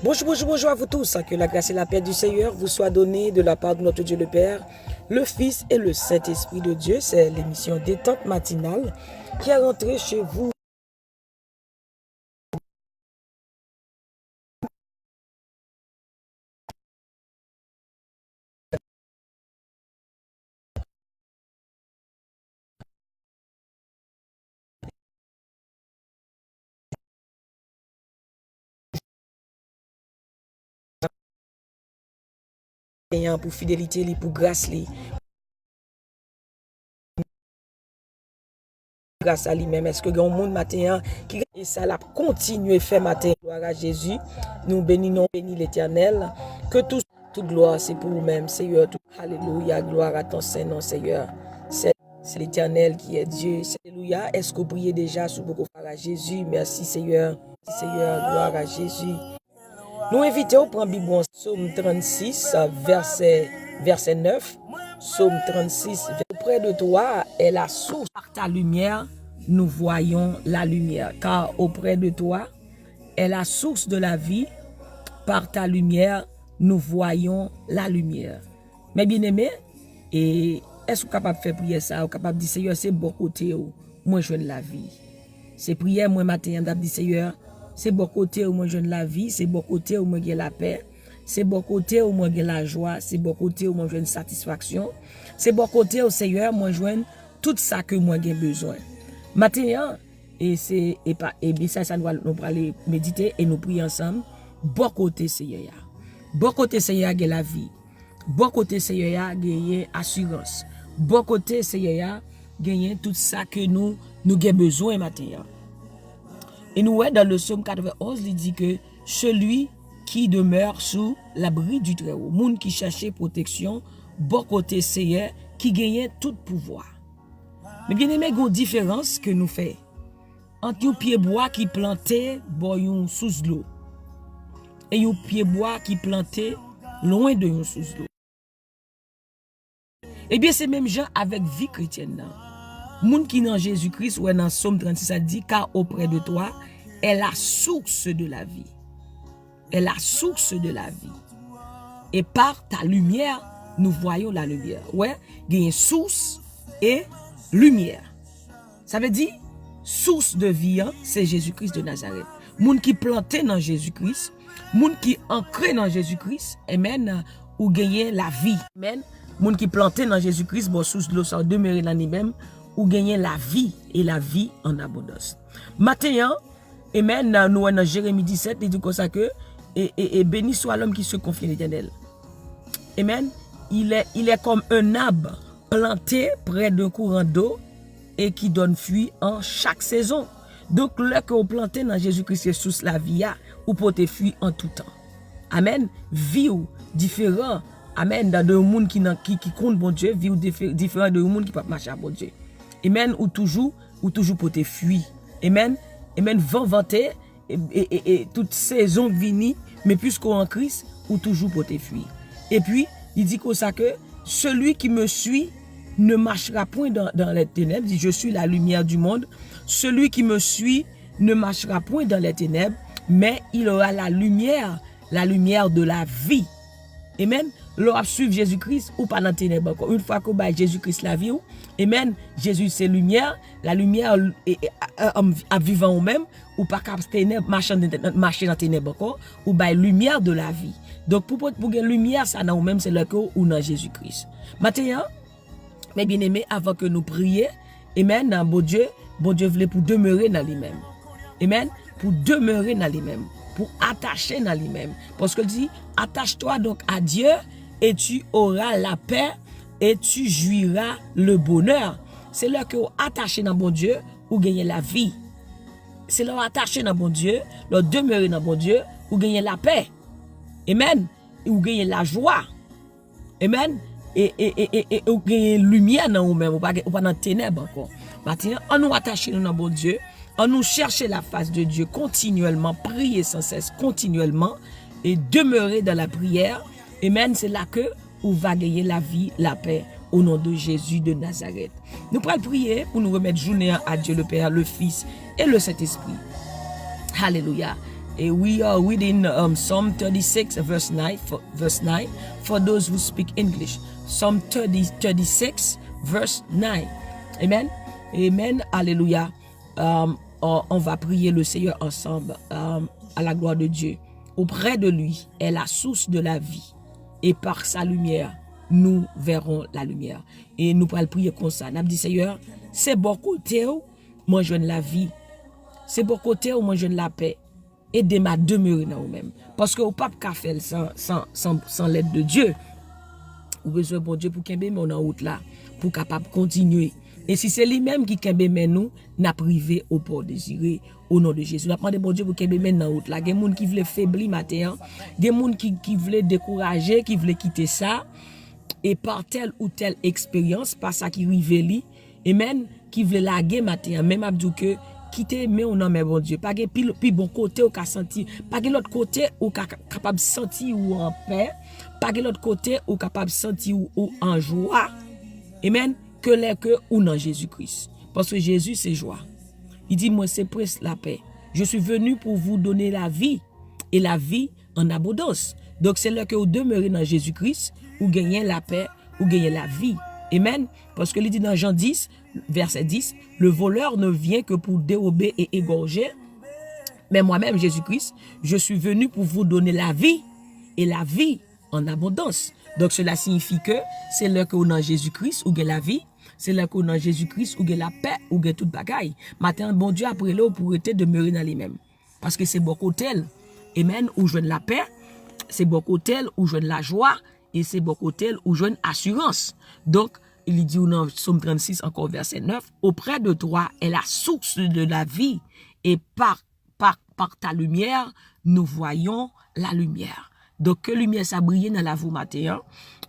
Bonjour, bonjour, bonjour à vous tous. Que la grâce et la paix du Seigneur vous soient données de la part de notre Dieu le Père, le Fils et le Saint-Esprit de Dieu. C'est l'émission Détente matinale qui est rentrée chez vous. Pour fidélité, pour grâce, grâce à lui-même. Est-ce que il y a un monde matin qui et ça l'a continué fait matin? Gloire à Jésus. Nous bénissons, bénis l'Éternel. Que toute gloire, c'est pour nous-mêmes, Seigneur. Alléluia, gloire à ton Saint-Nom, Seigneur. C'est l'Éternel qui est Dieu. Alléluia. Est-ce que vous priez déjà sous beaucoup à Jésus? Merci, Seigneur. Merci, Seigneur, gloire à Jésus. Nous invitons au prendre Bible Psaume 36, verset 9. Psaume 36, auprès de toi est la source. Par ta lumière, nous voyons la lumière. Car auprès de toi est la source de la vie. Par ta lumière, nous voyons la lumière. Mais bien aimé, et est-ce que vous êtes capable de faire prier ça? Vous êtes capable de dire, Seigneur, c'est bon côté où moi je veux la vie. C'est prière, moi matin, je dis, Seigneur, c'est bon côté où moi je la vie, c'est bon côté où moi j'ai la paix, c'est bon côté où moi j'ai la joie, c'est bon côté où moi j'ai une satisfaction, c'est bon côté où Seigneur moi je tout ça que moi j'ai besoin. Matin et bien ça nous allons aller méditer et nous prier ensemble. Bon côté Seigneur. Bon côté Seigneur j'ai la vie. Bon côté Seigneur gagner assurance. Bon côté Seigneur gagner tout ça que nous avons besoin matin. Et nous voyons dans le psaume 91, il dit que celui qui demeure sous l'abri du Très-Haut, monde qui cherchait protection, bon côté Seigneur, qui gagnait tout pouvoir. Mais bien aimé, il y a une différence que nous faisons entre un pied bois qui planté sous l'eau et un pied bois qui planté loin de yon sous l'eau. Eh bien, c'est même gens avec vie chrétienne. Moun qui dans Jésus-Christ ou dans Psaume 36 ça dit car auprès de toi est la source de la vie. Est la source de la vie. Et par ta lumière, nous voyons la lumière. Ouais, il y a une source et lumière. Ça veut dire source de vie, c'est Jésus-Christ de Nazareth. Moun qui planté dans Jésus-Christ, moun qui ancré dans Jésus-Christ, amen, ou gagner la vie. Amen. Moun qui planté dans Jésus-Christ, bon source de l'eau ça demeurer dans lui-même. Ou gagner la vie et la vie en abondance. Matin, amen, nous dans Jérémie 17, il dit comme ça que et béni soit l'homme qui se confie à l'Éternel. Amen. Il est comme un arbre planté près d'un courant d'eau et qui donne fruit en chaque saison. Donc là que vous plantez dans Jésus-Christ sous la vie, ou porter fruit en tout temps. Amen. Vie ou différent. Amen. Dans un monde qui compte bon Dieu, vie ou différent de un monde qui peut marcher à bon Dieu. Amen, ou toujours pour te fuir. Amen, amen, vanter et toute saison vini, mais puisqu'on en Christ, ou toujours pour te fuir. Et puis, il dit comme ça que celui qui me suit ne marchera point dans les ténèbres. Il dit, je suis la lumière du monde. Celui qui me suit ne marchera point dans les ténèbres, mais il aura la lumière de la vie. Amen. L'on suivre Jésus-Christ ou pas dans ténèbres encore. Une fois que Jésus-Christ la vie, amen. Jésus c'est lumière, la lumière à vivant ou même ou pas marcher dans ténèbres encore ou lumière de la vie. Donc pour gagner lumière ça dans ou même c'est le que ou dans Jésus-Christ. Maintenant, mes bien-aimés, avant que nous prions, amen, bon Dieu voulait pour demeurer dans lui-même. Amen, pour demeurer dans lui-même, pour attacher dans lui-même. Parce que dit attache-toi donc à Dieu et tu auras la paix et tu jouiras le bonheur. C'est là que vous attachez dans bon Dieu ou gagnez la vie. C'est là où attacher dans bon Dieu, là demeurer dans bon Dieu ou gagnez la paix. Amen. Ou gagnez la joie. Amen. Et ou gagnez lumière dans vous-même ou pas dans ténèbres encore. Maintenant, on nous attache dans bon Dieu, on nous chercher la face de Dieu continuellement, prier sans cesse continuellement et demeurer dans la prière. Amen, c'est là que vous va gagner la vie, la paix, au nom de Jésus de Nazareth. Nous pourrons prier pour nous remettre journée à Dieu le Père, le Fils et le Saint-Esprit. Alléluia. We are reading Psalm 36 verse 9 for those who speak English. Psalm 36 verse 9. Amen. Amen. Alléluia. On va prier le Seigneur ensemble à la gloire de Dieu. Auprès de lui est la source de la vie et par sa lumière, nous verrons la lumière. Et nous pourrons prier comme ça. Nous avons dit, Seigneur, c'est bon côté où moi je la vie. C'est bon côté où moi je la paix. Aidez-moi à demeurer dans vous-même. Parce que vous ne pouvez pas faire sans l'aide de Dieu. Vous avez besoin de Dieu pour qu'il y ait en route là, pour capable continuer. Et si c'est lui-même qui kembe nous, n'a privé au port désiré au nom de Jésus. Nous demandons bon Dieu pour kembe men dans route là. Il y a des gens qui veulent faiblir matin, des gens qui veulent décourager, qui veulent quitter ça et par telle ou telle expérience, par ça qui rive et même qui veulent laguer matin, même abdou que quitter mais on en met bon Dieu. Pas puis bon côté ou ka sentir, pas l'autre côté ou capable sentir ou en paix, pas l'autre côté ou capable sentir ou en joie. Amen. Que les que ou dans Jésus-Christ. Parce que Jésus, c'est joie. Il dit, moi, c'est presque la paix. Je suis venu pour vous donner la vie, et la vie en abondance. Donc, c'est là que vous demeurez dans Jésus-Christ, ou gagnez la paix, ou gagnez la vie. Amen. Parce que il dit dans Jean 10, verset 10, le voleur ne vient que pour dérober et égorger. Mais moi-même, Jésus-Christ, je suis venu pour vous donner la vie, et la vie en abondance. Donc, cela signifie que c'est là que vous dans Jésus-Christ, ou gagnez la vie. C'est là qu'on a Jésus-Christ, ou la paix, ou toute bagaille. Maintenant, bon Dieu, après là, pour être demeurer dans les mêmes. Parce que c'est beaucoup tel, amen, où je la paix, c'est beaucoup tel, où je la joie, et c'est beaucoup tel, où je assurance. Donc, il dit dans Psaume 36, encore verset 9, auprès de toi est la source de la vie, et par ta lumière, nous voyons la lumière. Donc, que lumière ça brille dans la vous matin,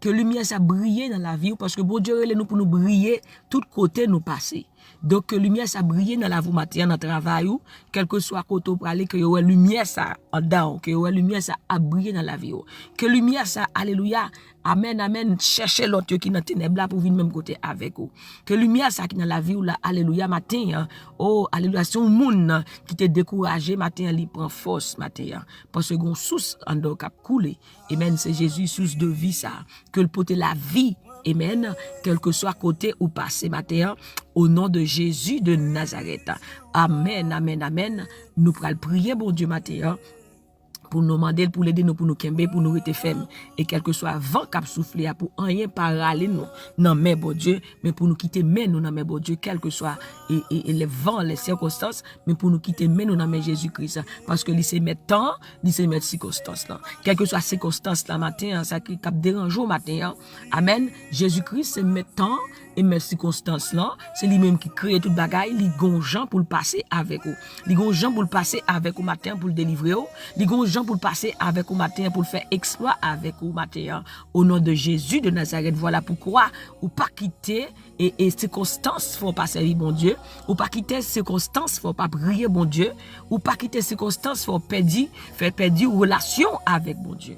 que lumière ça brille dans la vie, parce que bon Dieu, nous pour nous briller, tout côté nous passer. Donc, que lumière ça brille dans la vie matin, dans le travail, quel que soit côté pour aller, que y lumière ça en dedans, que y lumière ça a brillé dans la vie. Que lumière ça, alléluia, amen, amen, cherchez l'autre qui est dans les ténèbres là pour venir même côté avec vous. Que lumière ça qui dans la vie, là, alléluia, matin, oh, alléluia, c'est un monde qui te découragé, matin, il prend force, matin, parce que gon source en dehors cap couler. Amen, c'est Jésus, source de vie ça, que le pote la vie. Amen. Quel que soit côté ou passé matin, au nom de Jésus de Nazareth. Amen, amen, amen. Nous pourrons prier, bon Dieu, matin, pour nous demander, pour l'aider nous, pour nous kembe, pour nous rester fermes. Et quel que soit vent cap soufflé, pour rien parler nous, non, mais bon Dieu, mais pour nous quitter, mais nous, non, mais bon Dieu, quel que soit les vents, les circonstances, mais pour nous quitter, mais nous, non, mais Jésus-Christ. Parce que il met temps, il met circonstances là. Quel que soit circonstances là, matin, ça qui cap dérange au matin, amen. Jésus-Christ, c'est met temps, et mes circonstances là, c'est lui-même qui crée toute bagaille, il gonjan pour le passer avec vous. Il gonjan pour le passer avec vous matin pour le délivrer. Il gonjan pour le passer avec vous matin pour le faire exploit avec vous matin. Au nom de Jésus de Nazareth, voilà pourquoi ou pas quitter et circonstances faut pas servir bon Dieu, ou pas quitter circonstances faut pas prier bon Dieu, ou pas quitter circonstances faut faire perdre relation avec bon Dieu.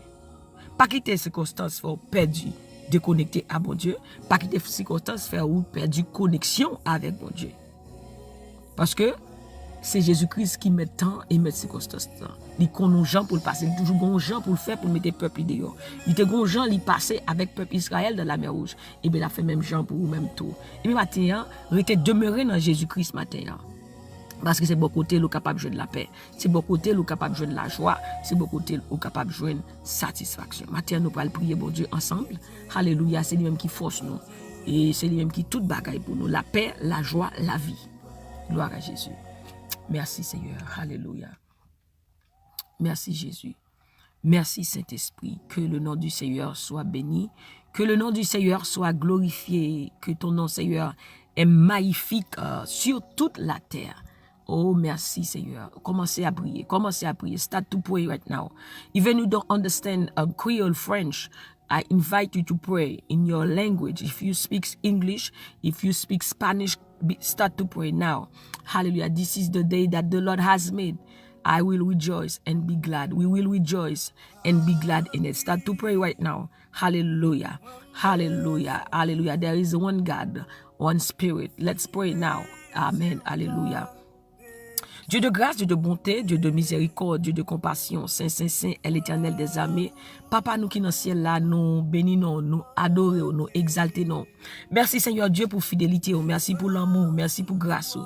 Pas quitter circonstances faut perdre déconnecté à bon Dieu, pas quitter circonstances faire ou perdre connexion avec bon Dieu. Parce que c'est Jésus-Christ qui met temps et met circonstances. Il connaît gens pour le passer, il toujours bon gens pour le faire pour mettre le peuple dehors. Il était bon gens il passait avec le peuple Israël dans la mer Rouge. Et bien il a fait même gens pour même tout. Et bien matin, il était demeuré dans Jésus-Christ matin. Parce que c'est beaucoup côté où capable de jouer de la paix, c'est beaucoup côté où capable de jouer de la joie, c'est beaucoup côté où capable de jouer de satisfaction. Maintenant nous allons prier bon Dieu ensemble. Alléluia, c'est lui-même qui force nous et c'est lui-même qui tout bagaille pour nous, la paix, la joie, la vie. Gloire à Jésus. Merci Seigneur. Alléluia. Merci Jésus. Merci Saint-Esprit. Que le nom du Seigneur soit béni, que le nom du Seigneur soit glorifié, que ton nom Seigneur est magnifique sur toute la terre. Oh, merci, Seigneur. Commencez à prier. Commencez à prier. Start to pray right now. Even you don't understand Creole French, I invite you to pray in your language. If you speak English, if you speak Spanish, start to pray now. Hallelujah. This is the day that the Lord has made. I will rejoice and be glad. We will rejoice and be glad in it. Start to pray right now. Hallelujah. Hallelujah. Hallelujah. There is one God, one Spirit. Let's pray now. Amen. Hallelujah. Dieu de grâce, Dieu de bonté, Dieu de miséricorde, Dieu de compassion, Saint, Saint, Saint est l'Éternel des armées. Papa, nous qui dans le ciel là, nous bénissons, nous adorons, nous exaltons. Merci Seigneur Dieu pour fidélité, merci pour l'amour, merci pour grâce,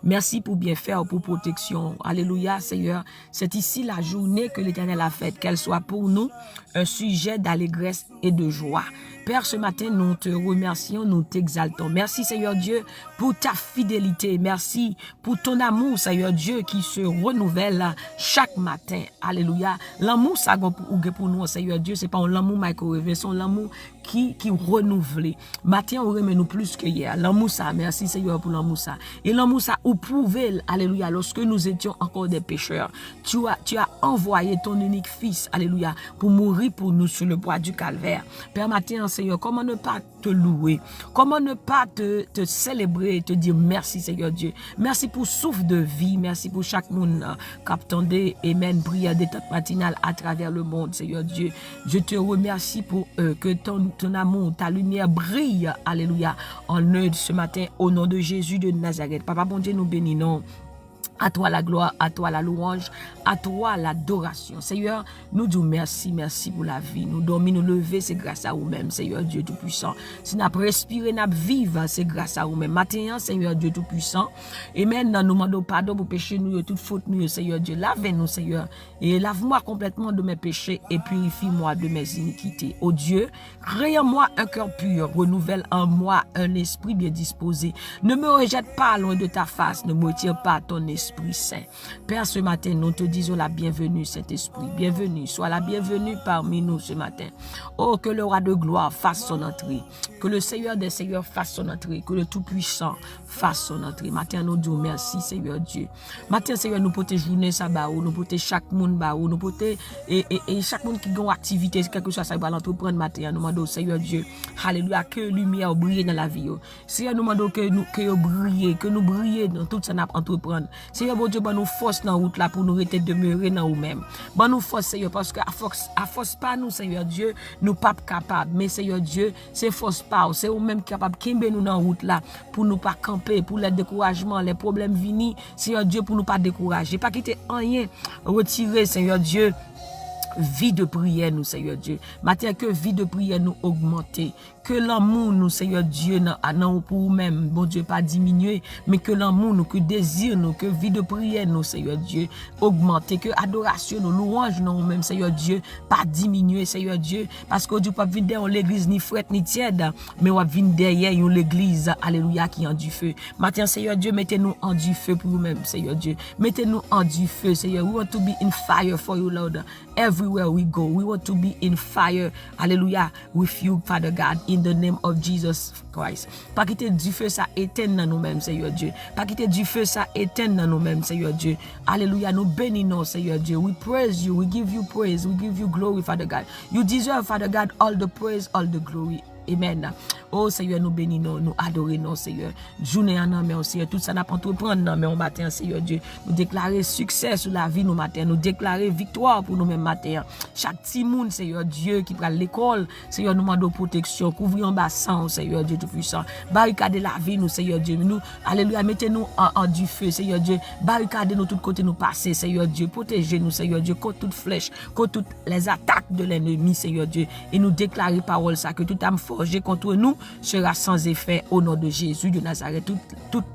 merci pour bienfait, pour protection. Alléluia Seigneur, c'est ici la journée que l'Éternel a faite, qu'elle soit pour nous un sujet d'allégresse et de joie. Père, ce matin, nous te remercions, nous t'exaltons. Merci Seigneur Dieu pour ta fidélité. Merci pour ton amour, Seigneur Dieu, qui se renouvelle chaque matin. Alléluia. L'amour, ça pour nous, Seigneur Dieu, c'est pas un l'amour microwave, c'est un amour qui renouvelle. Matin, on remet nous plus que hier. L'amour, ça, merci Seigneur pour l'amour, ça. Et l'amour, ça, ou prouvé, alléluia, lorsque nous étions encore des pécheurs, tu as envoyé ton unique fils, alléluia, pour mourir pour nous sur le bois du calvaire. Père, matin, Seigneur, comment ne pas te louer? Comment ne pas te célébrer et te dire merci, Seigneur Dieu? Merci pour souffle de vie. Merci pour chaque monde qui attendait, amen, prière des têtes matinales à travers le monde, Seigneur Dieu. Je te remercie pour que ton amour, ta lumière brille, alléluia, en eux ce matin, au nom de Jésus de Nazareth. Papa, bon Dieu, nous bénissons. À toi la gloire, à toi la louange, à toi l'adoration. Seigneur, nous disons merci, merci pour la vie. Nous dormons, nous lever, c'est grâce à vous-même, Seigneur Dieu Tout-Puissant. Si nous avons respiré, nous vivons, c'est grâce à vous-même. Maintenant, Seigneur Dieu Tout-Puissant. Et maintenant, nous demandons pardon pour pécher nous, toute faute nous, Seigneur Dieu. Lave-nous, Seigneur. Et lave-moi complètement de mes péchés et purifie-moi de mes iniquités. Oh Dieu, crée en moi un cœur pur, renouvelle en moi un esprit bien disposé. Ne me rejette pas loin de ta face, ne me retire pas ton esprit Saint. Père, ce matin, nous te disons la bienvenue, Saint-Esprit. Bienvenue, sois la bienvenue parmi nous ce matin. Oh, que le roi de gloire fasse son entrée. Que le Seigneur des Seigneurs fasse son entrée. Que le Tout-Puissant fasse son entrée. Matin, nous disons merci, Seigneur Dieu. Matin, Seigneur, nous portons journée ça, nous portons chaque monde, nous portons et chaque monde qui a une activité, quelque chose ça va l'entreprendre matin. Nous demandons, Seigneur Dieu, alléluia, que lumière brille dans la vie. Seigneur, nous demandons que nous brillions dans tout ça nous entreprendre. Seigneur, bon Dieu, bon nous force dans la route là pour nous rester demeurer dans nous-mêmes. Bon nous force, Seigneur, parce que à force pas nous, Seigneur Dieu, nous pas capables. Mais Seigneur Dieu, c'est force pas, c'est vous-même capable de nous dans la route là pour nous pas camper, pour les découragements, les problèmes venus, Seigneur Dieu, pour nous pas décourager. Pas quitter rien, retirer, Seigneur Dieu, vie de prière nous, Seigneur Dieu. Matin, que vie de prière nous augmenter. Que l'amour nous, Seigneur Dieu, non pour nous-mêmes, bon Dieu, pas diminuer, mais que l'amour nous, que désir nous, que vie de prière nous, Seigneur Dieu, augmenter, que adoration nous, louange nous-mêmes, Seigneur Dieu, pas diminuer, Seigneur Dieu, parce que Dieu pas venir derrière l'église ni frette ni tiède, mais on va venir derrière l'église, alléluia, qui est en du feu. Matin, Seigneur Dieu, mettez-nous en du feu pour nous-mêmes, Seigneur Dieu. Mettez-nous en du feu, Seigneur. We want to be in fire for you, Lord. Everywhere we go, we want to be in fire, hallelujah, with you, Father God, in the name of Jesus Christ. Pas quitter du feu ça éteindre dans nous-mêmes, Seigneur Dieu. Pas quitter du feu ça éteindre dans nous-mêmes, Seigneur Dieu. Alléluia, nous bénissons, Seigneur Dieu. We praise you, we give you praise, we give you glory, Father God. You deserve, Father God, all the praise, all the glory. Amen. Oh Seigneur, nous bénissons, nous adorons, Seigneur. Journée en main, Seigneur. Tout ça n'a pas entreprendre dans main matin, Seigneur Dieu. Nous déclarer succès sur la vie nous matin. Nous déclarer victoire pour nous même matin. Chaque petit monde, Seigneur Dieu, qui prend l'école, Seigneur, nous demandons protection. Couvrir en bassin, Seigneur Dieu Tout-Puissant. Barricader la vie, nous, Seigneur Dieu. Nous, alléluia, mettez-nous en du feu, Seigneur Dieu. Barricader nous tous côtés, nous passer, Seigneur Dieu. Protégez-nous, Seigneur Dieu, contre toute flèche, contre toutes les attaques de l'ennemi, Seigneur Dieu. Et nous déclarer parole ça, que toute âme forgée contre nous sera sans effet au nom de Jésus de Nazareth. Toute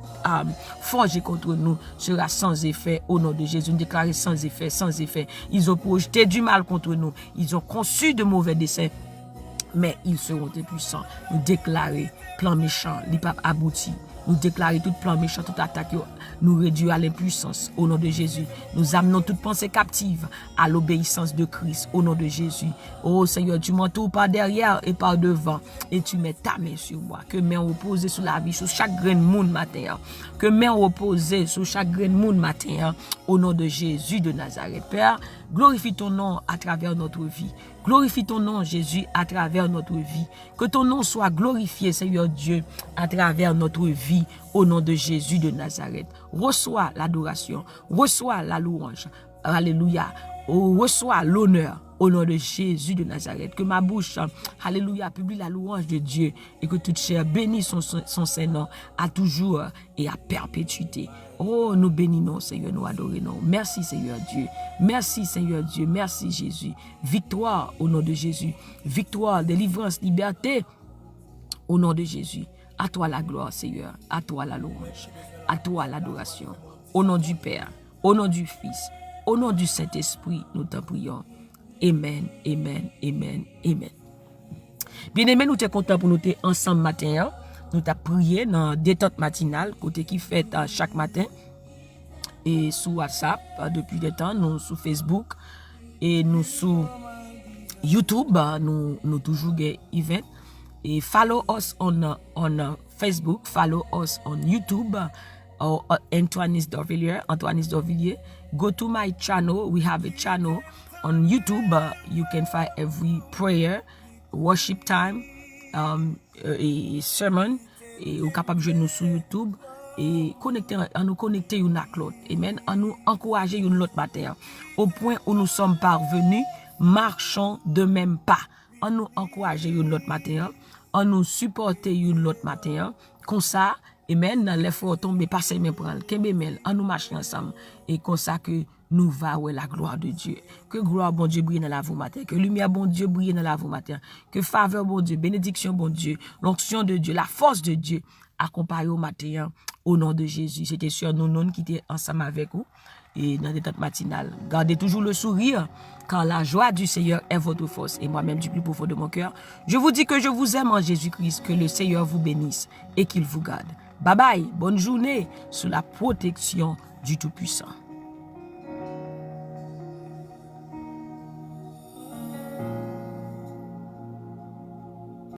forgée contre nous sera sans effet au nom de Jésus. Nous déclarons sans effet, sans effet. Ils ont projeté du mal contre nous. Ils ont conçu de mauvais desseins. Mais ils seront puissants. Nous déclarer plan méchant, les papes aboutis. Nous déclarer tout plan méchant, toute attaque, nous réduire à l'impuissance au nom de Jésus. Nous amenons toute pensée captive à l'obéissance de Christ au nom de Jésus. Oh Seigneur, tu m'entoures par derrière et par devant et tu mets ta main sur moi. Que main reposer sur la vie, sur chaque grain de monde matin. Que main reposer sur chaque grain de monde matin au nom de Jésus de Nazareth. Père, glorifie ton nom à travers notre vie. Glorifie ton nom, Jésus, à travers notre vie. Que ton nom soit glorifié, Seigneur Dieu, à travers notre vie, au nom de Jésus de Nazareth. Reçois l'adoration, reçois la louange. Alléluia. Reçois l'honneur. au nom de Jésus de Nazareth. Que ma bouche, alléluia, publie la louange de Dieu et que toute chair bénisse son Saint-Nom à toujours et à perpétuité. Oh, nous bénissons, Seigneur, nous adorons. Merci, Seigneur Dieu. Merci, Seigneur Dieu. Merci, Jésus. Victoire au nom de Jésus. Victoire, délivrance, liberté au nom de Jésus. À toi la gloire, Seigneur. À toi la louange. À toi l'adoration. Au nom du Père, au nom du Fils, au nom du Saint-Esprit, nous t'en prions. Amen, amen, amen, amen. Bien-aimés, nous sommes contents pour nous être ensemble matin. Nous t'avons prié dans détente matinale, côté qui fait chaque matin. Et sur WhatsApp, depuis des temps, nous sur Facebook. Et nous sur YouTube, nous toujours des events. Et follow us on Facebook, follow us on YouTube. Antoine D'Orvilliers. Go to my channel. We have a channel on YouTube. You can find every prayer, worship time, et sermon. Et vous capable de nous sur YouTube et nous connecter une à l'autre. Amen. En nous encourager une autre matin. Au point où nous sommes parvenus, marchons de même pas. En nous encourager une autre matin. En nous supporter une autre matin. Comme ça. Amen, dans l'effort tomber, pas seulement prendre, en nous marcher ensemble. Et comme ça que nous va où la gloire de Dieu. Que gloire bon Dieu brille dans la vous matin. Que lumière bon Dieu brille dans la vous matin. Que faveur bon Dieu, bénédiction bon Dieu, l'onction de Dieu, la force de Dieu accompagne au matin au nom de Jésus. C'était sur nous qui étaient ensemble avec vous. Et dans des temps matinales. Gardez toujours le sourire, car la joie du Seigneur est votre force. Et moi-même, du plus profond de mon cœur, je vous dis que je vous aime en Jésus-Christ, que le Seigneur vous bénisse et qu'il vous garde. Bye bye, bonne journée sous la protection du Tout-Puissant.